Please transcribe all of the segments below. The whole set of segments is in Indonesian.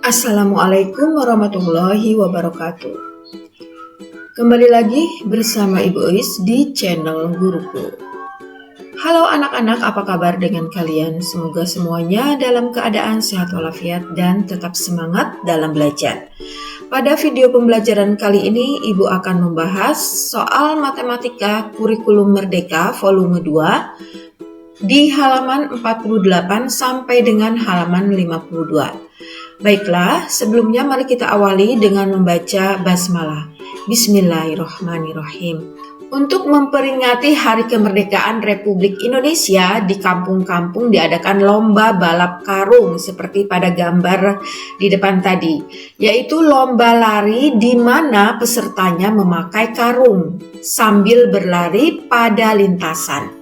Assalamualaikum warahmatullahi wabarakatuh. Kembali lagi bersama Ibu Ois di channel Guruku. Halo anak-anak, apa kabar dengan kalian? Semoga semuanya dalam keadaan sehat walafiat dan tetap semangat dalam belajar. Pada video pembelajaran kali ini, Ibu akan membahas soal matematika kurikulum merdeka volume 2 di halaman 48 sampai dengan halaman 52. Baiklah, sebelumnya mari kita awali dengan membaca basmalah. Bismillahirrahmanirrahim. Untuk memperingati Hari Kemerdekaan Republik Indonesia, di kampung-kampung diadakan lomba balap karung seperti pada gambar di depan tadi, yaitu lomba lari di mana pesertanya memakai karung sambil berlari pada lintasan.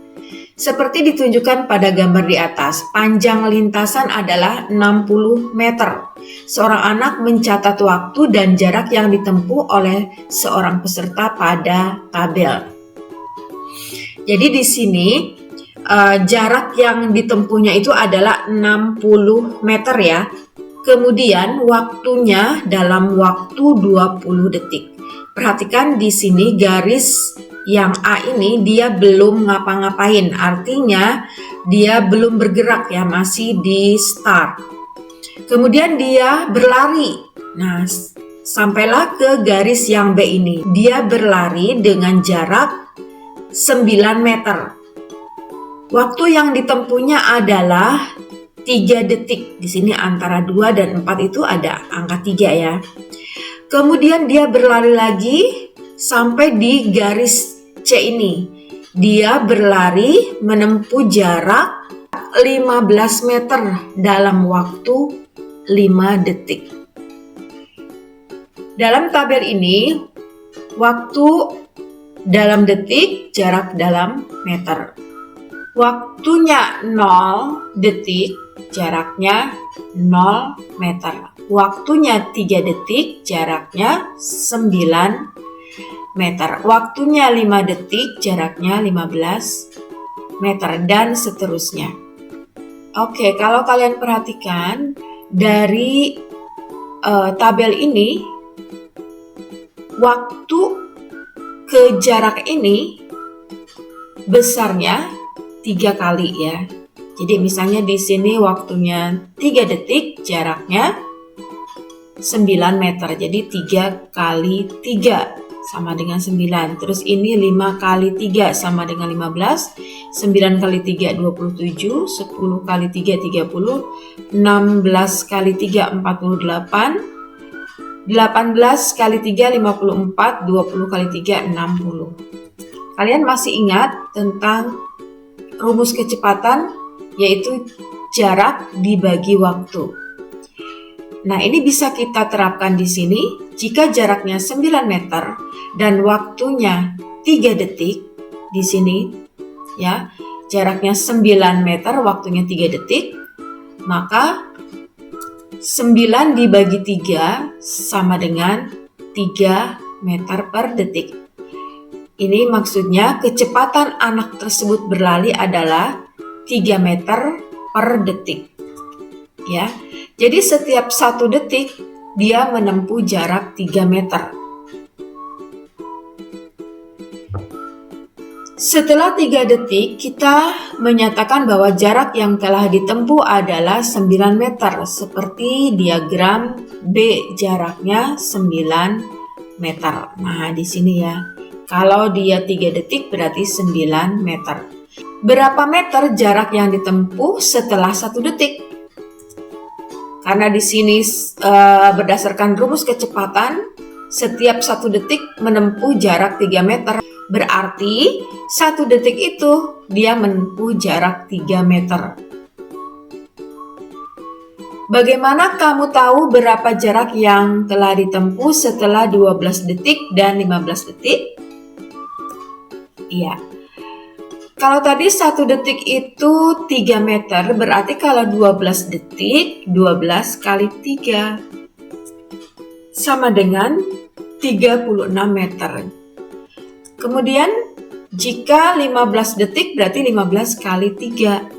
Seperti ditunjukkan pada gambar di atas, panjang lintasan adalah 60 meter. Seorang anak mencatat waktu dan jarak yang ditempuh oleh seorang peserta pada tabel. Jadi di sini jarak yang ditempuhnya itu adalah 60 meter ya. Kemudian waktunya dalam waktu 20 detik. Perhatikan di sini garis yang A ini dia belum ngapa-ngapain, artinya dia belum bergerak ya, masih di start. Kemudian dia berlari. Nah, sampailah ke garis yang B ini. Dia berlari dengan jarak 9 meter. Waktu yang ditempuhnya adalah 3 detik. Di sini antara 2 dan 4 itu ada angka 3 ya. Kemudian dia berlari lagi sampai di garis C ini. Dia berlari menempuh jarak 15 meter dalam waktu 5 detik. Dalam tabel ini, waktu dalam detik, jarak dalam meter. Waktunya 0 detik, jaraknya 0 meter. Waktunya 3 detik, jaraknya 9 meter. Waktunya 5 detik, jaraknya 15 meter, dan seterusnya. Oke, kalau kalian perhatikan dari tabel ini, waktu ke jarak ini besarnya 3 kali ya. Jadi misalnya di sini waktunya 3 detik, jaraknya 9 meter. Jadi 3 kali 3 sama dengan 9. Terus ini 5 kali 3 sama dengan 15. 9 kali 3 27. 10 kali 3 30. 16 kali 3 48. 18 kali 3 54. 20 kali 3 60. Kalian masih ingat tentang rumus kecepatan, yaitu jarak dibagi waktu. Nah, ini bisa kita terapkan di sini. Jika jaraknya 9 meter dan waktunya 3 detik, di sini ya, jaraknya 9 meter, waktunya 3 detik, maka 9 dibagi 3 sama dengan 3 meter per detik. Ini maksudnya kecepatan anak tersebut berlari adalah 3 meter per detik. Ya. Jadi setiap 1 detik dia menempuh jarak 3 meter. Setelah 3 detik, kita menyatakan bahwa jarak yang telah ditempuh adalah 9 meter. Seperti diagram B, jaraknya 9 meter. Nah, di sini ya. Kalau dia 3 detik berarti 9 meter. Berapa meter jarak yang ditempuh setelah 1 detik? Karena di sini berdasarkan rumus kecepatan, setiap 1 detik menempuh jarak 3 meter. Berarti 1 detik itu dia menempuh jarak 3 meter. Bagaimana kamu tahu berapa jarak yang telah ditempuh setelah 12 detik dan 15 detik? Iya. Kalau tadi 1 detik itu 3 meter, berarti kalau 12 detik, 12 kali 3 sama dengan 36 meter. Kemudian jika 15 detik berarti 15 kali 3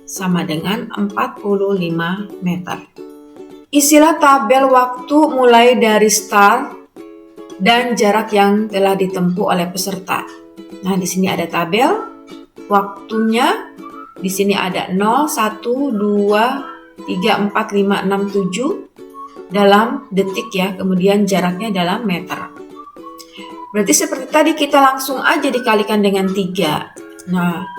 sama dengan 45 meter. Isilah tabel waktu mulai dari start dan jarak yang telah ditempuh oleh peserta. Nah, di sini ada tabel waktunya. Di sini ada 0, 1, 2, 3, 4, 5, 6, 7 dalam detik ya. Kemudian jaraknya dalam meter. Berarti seperti tadi kita langsung aja dikalikan dengan 3. Nah,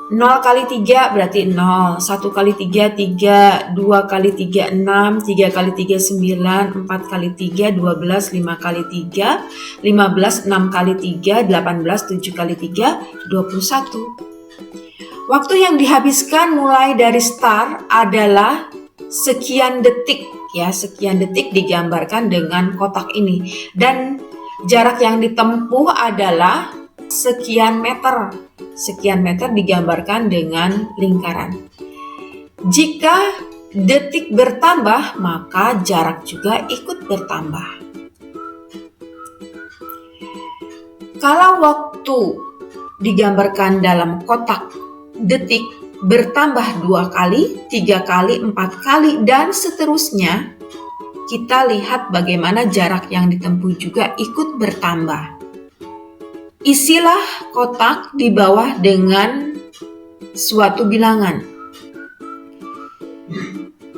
0 kali 3 berarti 0, 1 kali 3, 3, 2 kali 3, 6, 3 kali 3, 9, 4 kali 3, 12, 5 kali 3, 15, 6 kali 3, 18, 7 kali 3, 21. Waktu yang dihabiskan mulai dari start adalah sekian detik ya, sekian detik digambarkan dengan kotak ini. Dan jarak yang ditempuh adalah sekian meter. Sekian meter digambarkan dengan lingkaran. Jika detik bertambah, maka jarak juga ikut bertambah. Kalau waktu digambarkan dalam kotak detik bertambah 2 kali, 3 kali, 4 kali, dan seterusnya, kita lihat bagaimana jarak yang ditempuh juga ikut bertambah. Isilah kotak di bawah dengan suatu bilangan.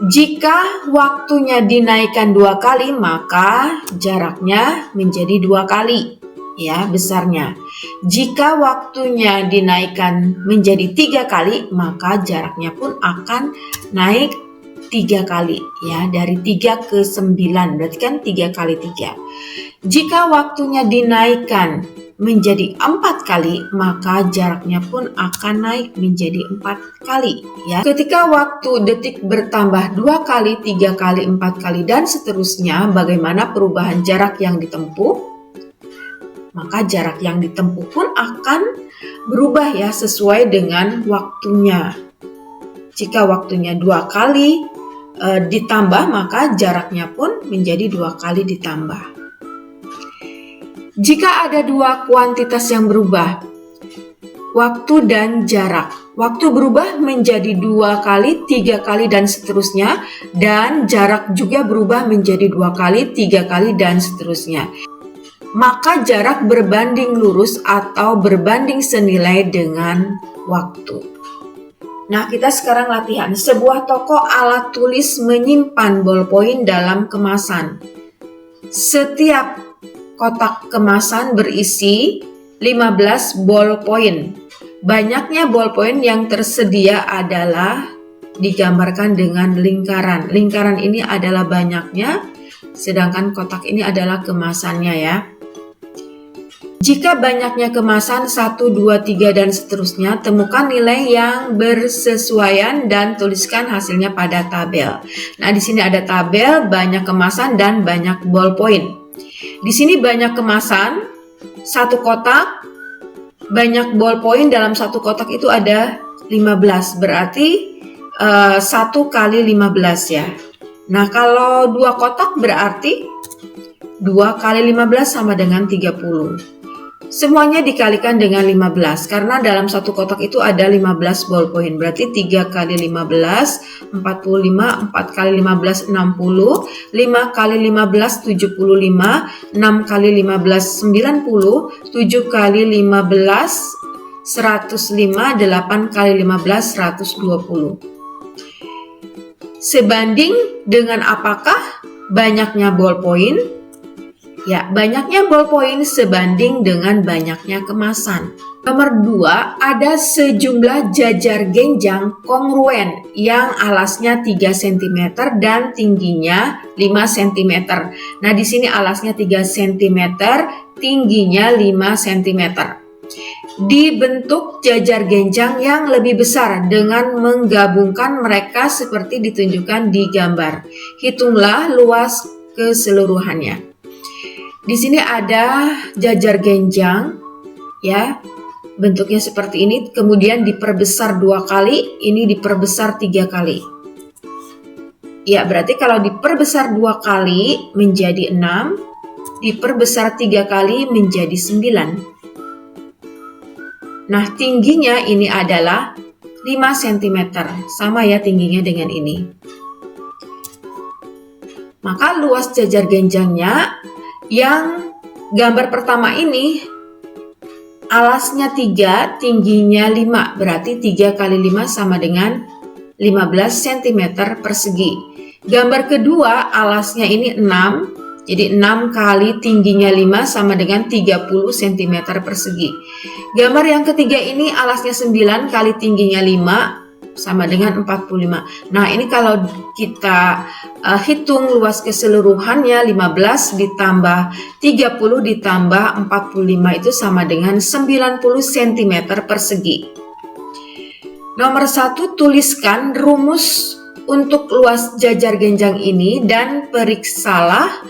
Jika waktunya dinaikkan 2 kali, maka jaraknya menjadi 2 kali, ya besarnya. Jika waktunya dinaikkan menjadi 3 kali, maka jaraknya pun akan naik 3 kali, ya, dari 3 ke 9, berarti kan 3 kali 3. Jika waktunya dinaikkan menjadi 4 kali, maka jaraknya pun akan naik menjadi 4 kali ya. Ketika waktu detik bertambah 2 kali, 3 kali, 4 kali, dan seterusnya, bagaimana perubahan jarak yang ditempuh? Maka jarak yang ditempuh pun akan berubah ya, sesuai dengan waktunya. Jika waktunya 2 kali ditambah, maka jaraknya pun menjadi 2 kali ditambah. Jika ada 2 kuantitas yang berubah, waktu dan jarak. Waktu berubah menjadi 2 kali, 3 kali, dan seterusnya. Dan jarak juga berubah menjadi 2 kali, 3 kali, dan seterusnya. Maka jarak berbanding lurus atau berbanding senilai dengan waktu. Nah, kita sekarang latihan. Sebuah toko alat tulis menyimpan ballpoint dalam kemasan. Setiap kotak kemasan berisi 15 ballpoint. Banyaknya ballpoint yang tersedia adalah digambarkan dengan lingkaran. Lingkaran ini adalah banyaknya, sedangkan kotak ini adalah kemasannya ya. Jika banyaknya kemasan 1, 2, 3, dan seterusnya, temukan nilai yang bersesuaian dan tuliskan hasilnya pada tabel. Nah, di sini ada tabel, banyak kemasan, dan banyak ballpoint. Di sini banyak kemasan, 1 kotak, banyak ballpoint dalam 1 kotak itu ada 15, berarti 1 kali 15 ya. Nah, kalau 2 kotak berarti 2 kali 15 sama dengan 30. Semuanya dikalikan dengan 15 karena dalam 1 kotak itu ada 15 ballpoint. Berarti 3 kali 15 45, 4 kali 15 60, 5 kali 15 75, 6 kali 15 90, 7 kali 15 105, 8 kali 15 120. Sebanding dengan apakah banyaknya ballpoint? Ya, banyaknya ballpoint sebanding dengan banyaknya kemasan. Nomor 2, ada sejumlah jajar genjang kongruen yang alasnya 3 cm dan tingginya 5 cm. Nah, di sini alasnya 3 cm, tingginya 5 cm. Dibentuk jajar genjang yang lebih besar dengan menggabungkan mereka seperti ditunjukkan di gambar. Hitunglah luas keseluruhannya. Di sini ada jajar genjang, ya, bentuknya seperti ini, kemudian diperbesar 2 kali, ini diperbesar 3 kali. Ya, berarti kalau diperbesar 2 kali menjadi 6, diperbesar 3 kali menjadi 9. Nah, tingginya ini adalah 5 cm, sama ya tingginya dengan ini. Maka luas jajar genjangnya yang gambar pertama ini alasnya 3, tingginya 5, berarti 3 kali 5 sama dengan 15 cm persegi. Gambar kedua alasnya ini 6, jadi 6 kali tingginya 5 sama dengan 30 cm persegi. Gambar yang ketiga ini alasnya 9 kali tingginya 5 sama dengan 45. Nah, ini kalau kita hitung luas keseluruhannya 15 ditambah 30 ditambah 45 itu sama dengan 90 cm persegi. Nomor 1, tuliskan rumus untuk luas jajar genjang ini dan periksalah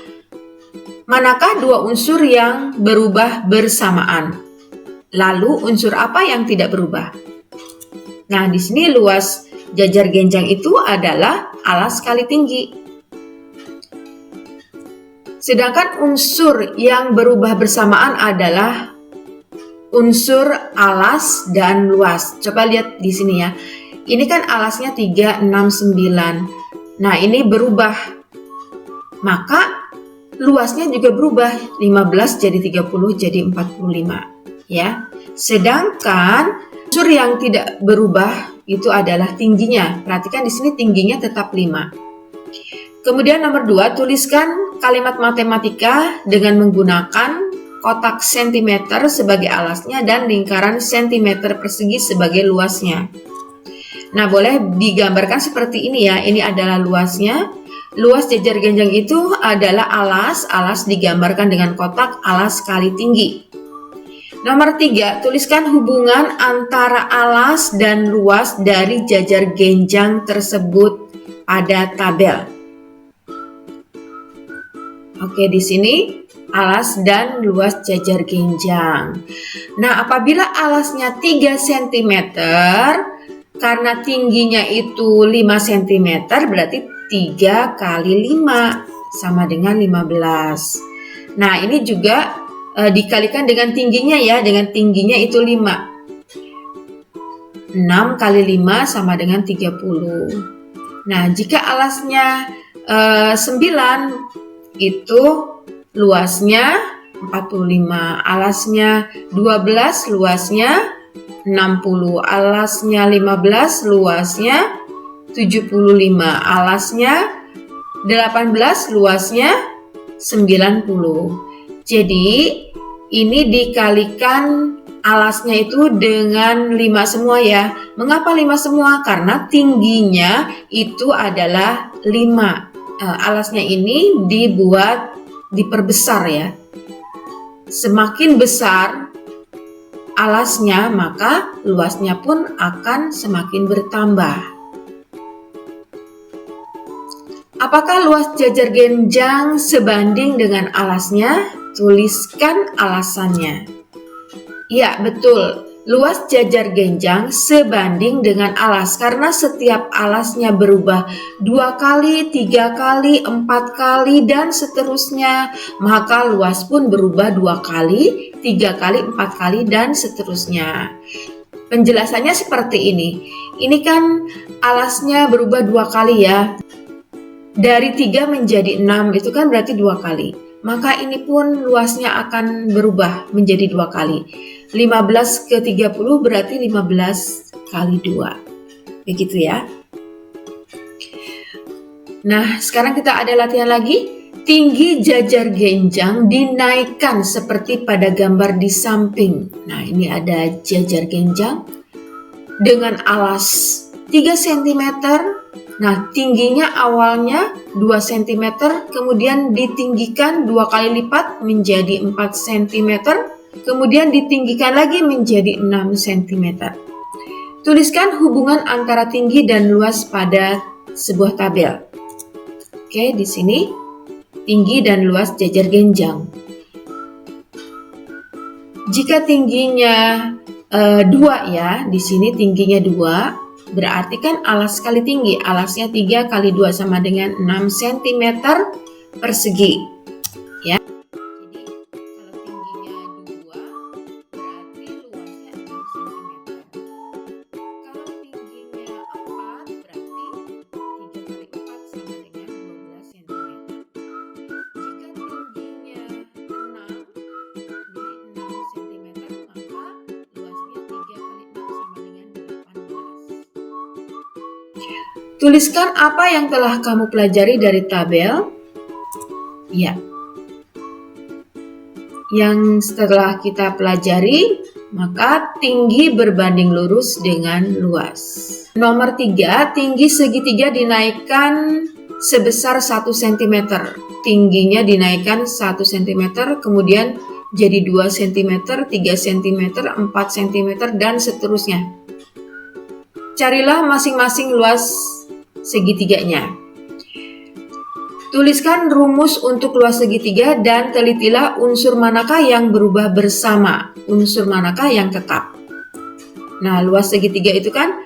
manakah dua unsur yang berubah bersamaan. Lalu unsur apa yang tidak berubah? Nah, di sini luas jajar genjang itu adalah alas kali tinggi. Sedangkan unsur yang berubah bersamaan adalah unsur alas dan luas. Coba lihat di sini ya. Ini kan alasnya 3, 6, 9. Nah, ini berubah. Maka luasnya juga berubah. 15 jadi 30 jadi 45, ya. Sedangkan unsur yang tidak berubah itu adalah tingginya. Perhatikan di sini tingginya tetap 5. Kemudian nomor 2, tuliskan kalimat matematika dengan menggunakan kotak cm sebagai alasnya dan lingkaran cm persegi sebagai luasnya. Nah, boleh digambarkan seperti ini ya. Ini adalah luasnya. Luas jajar genjang itu adalah alas. Alas digambarkan dengan kotak alas kali tinggi. Nomor 3, tuliskan hubungan antara alas dan luas dari jajar genjang tersebut pada tabel. Oke, di sini alas dan luas jajar genjang. Nah, apabila alasnya 3 cm, karena tingginya itu 5 cm, berarti 3 kali 5 sama dengan 15. Nah, ini juga dikalikan dengan tingginya ya, dengan tingginya itu 5. 6 kali 5 sama dengan 30. Nah, jika alasnya 9 itu luasnya 45, alasnya 12 luasnya 60, alasnya 15 luasnya 75, alasnya 18 luasnya 90. Jadi ini dikalikan alasnya itu dengan 5 semua ya. Mengapa 5 semua? Karena tingginya itu adalah 5. Alasnya ini diperbesar ya. Semakin besar alasnya, maka luasnya pun akan semakin bertambah. Apakah luas jajar genjang sebanding dengan alasnya? Tuliskan alasannya. Ya, betul. Luas jajar genjang sebanding dengan alas karena setiap alasnya berubah 2 kali, 3 kali, 4 kali, dan seterusnya. Maka luas pun berubah 2 kali, 3 kali, 4 kali, dan seterusnya. Penjelasannya seperti ini. Ini kan alasnya berubah 2 kali ya. Dari 3 menjadi 6 itu kan berarti 2 kali. Maka ini pun luasnya akan berubah menjadi 2 kali. 15 ke 30 berarti 15 kali 2. Begitu ya. Nah, sekarang kita ada latihan lagi. Tinggi jajar genjang dinaikkan seperti pada gambar di samping. Nah, ini ada jajar genjang dengan alas 3 cm. Nah, tingginya awalnya 2 cm, kemudian ditinggikan 2 kali lipat menjadi 4 cm, kemudian ditinggikan lagi menjadi 6 cm. Tuliskan hubungan antara tinggi dan luas pada sebuah tabel. Oke, di sini tinggi dan luas jajar genjang. Jika tingginya 2 ya, di sini tingginya 2. Berarti kan alas kali tinggi, alasnya 3 kali 2 sama dengan 6 cm persegi. Ya. Jadi kalau tingginya 2 berarti luasnya 6 cm. Kalau tingginya 4 berarti 3 kali 4 sama dengan 12 cm. Tuliskan apa yang telah kamu pelajari dari tabel. Ya. Yang setelah kita pelajari, maka tinggi berbanding lurus dengan luas. Nomor 3, tinggi segitiga dinaikkan sebesar 1 cm. Tingginya dinaikkan 1 cm, kemudian jadi 2 cm, 3 cm, 4 cm, dan seterusnya. Carilah masing-masing luas segitiganya. Tuliskan rumus untuk luas segitiga dan telitilah unsur manakah yang berubah bersama, unsur manakah yang tetap. Nah, luas segitiga itu kan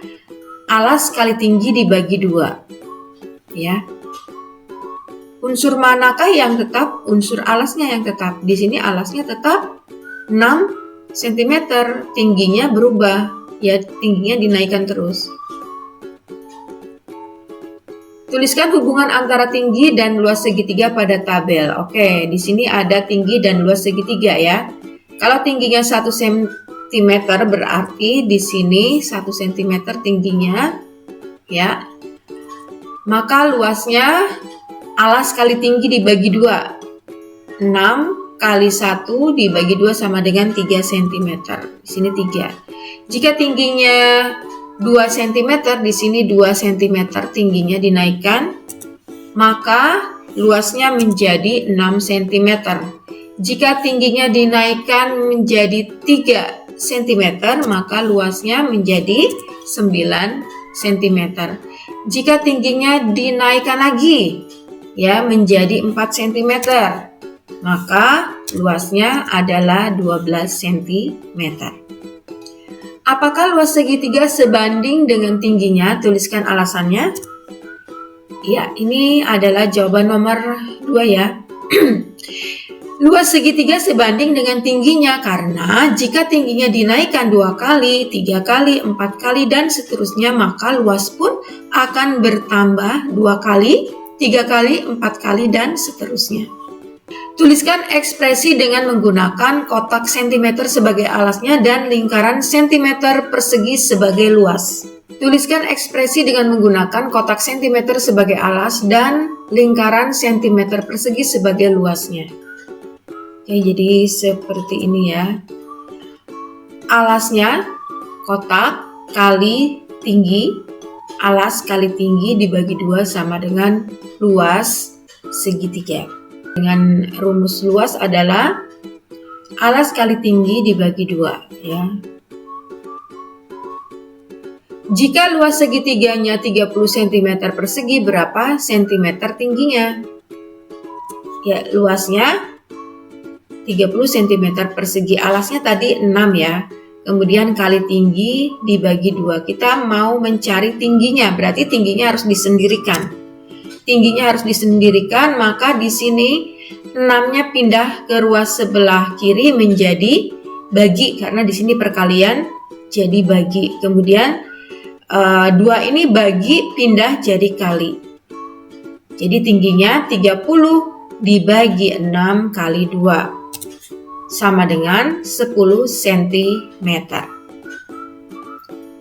alas kali tinggi dibagi 2. Ya. Unsur manakah yang tetap? Unsur alasnya yang tetap. Di sini alasnya tetap 6 cm, tingginya berubah. Ya, tingginya dinaikkan terus. Tuliskan hubungan antara tinggi dan luas segitiga pada tabel. Oke, di sini ada tinggi dan luas segitiga ya. Kalau tingginya 1 cm berarti di sini 1 cm tingginya ya. Maka luasnya alas kali tinggi dibagi 2. 6 kali 1 dibagi 2 sama dengan 3 cm. Di sini 3. Jika tingginya 2 cm, di sini 2 cm tingginya dinaikkan, maka luasnya menjadi 6 cm. Jika tingginya dinaikkan menjadi 3 cm, maka luasnya menjadi 9 cm. Jika tingginya dinaikkan lagi ya menjadi 4 cm, maka luasnya adalah 12 cm. Apakah luas segitiga sebanding dengan tingginya? Tuliskan alasannya. Ya, ini adalah jawaban nomor 2 ya. Luas segitiga sebanding dengan tingginya karena jika tingginya dinaikkan 2 kali, 3 kali, 4 kali, dan seterusnya, maka luas pun akan bertambah 2 kali, 3 kali, 4 kali, dan seterusnya. Tuliskan ekspresi dengan menggunakan kotak cm sebagai alasnya dan lingkaran cm persegi sebagai luas. Tuliskan ekspresi dengan menggunakan kotak cm sebagai alas dan lingkaran cm persegi sebagai luasnya. Oke, jadi seperti ini ya. Alasnya kotak kali tinggi, alas kali tinggi dibagi 2 sama dengan luas segitiga. Dengan rumus luas adalah alas kali tinggi dibagi 2 ya. Jika luas segitiganya 30 cm persegi, berapa cm tingginya? Ya, luasnya 30 cm persegi, alasnya tadi 6 ya. Kemudian kali tinggi dibagi 2. Kita mau mencari tingginya, berarti tingginya harus disendirikan. Tingginya harus disendirikan, maka di sini 6-nya pindah ke ruas sebelah kiri menjadi bagi, karena di sini perkalian jadi bagi. Kemudian 2 ini bagi pindah jadi kali. Jadi tingginya 30 dibagi 6 kali 2 sama dengan 10 cm.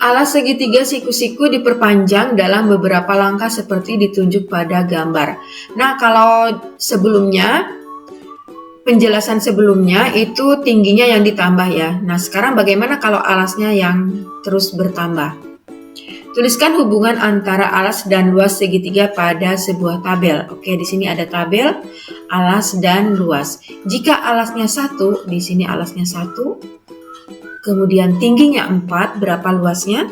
Alas segitiga siku-siku diperpanjang dalam beberapa langkah seperti ditunjuk pada gambar. Nah, kalau sebelumnya, penjelasan sebelumnya itu tingginya yang ditambah ya. Nah, sekarang bagaimana kalau alasnya yang terus bertambah? Tuliskan hubungan antara alas dan luas segitiga pada sebuah tabel. Oke, di sini ada tabel alas dan luas. Jika alasnya 1, di sini alasnya 1. Kemudian tingginya 4, berapa luasnya?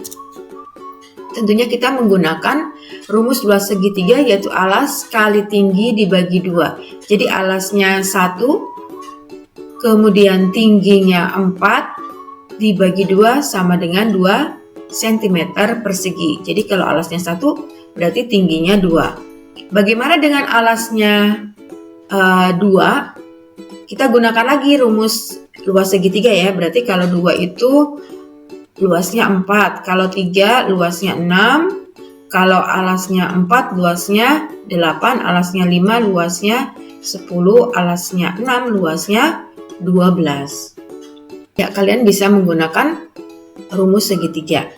Tentunya kita menggunakan rumus luas segitiga, yaitu alas kali tinggi dibagi 2. Jadi alasnya 1, kemudian tingginya 4 dibagi 2 sama dengan 2 cm persegi. Jadi kalau alasnya 1 berarti tingginya 2. Bagaimana dengan alasnya 2? Kita gunakan lagi rumus luas segitiga ya, berarti kalau 2 itu luasnya 4, kalau 3 luasnya 6, kalau alasnya 4 luasnya 8, alasnya 5 luasnya 10, alasnya 6 luasnya 12. Ya, kalian bisa menggunakan rumus segitiga.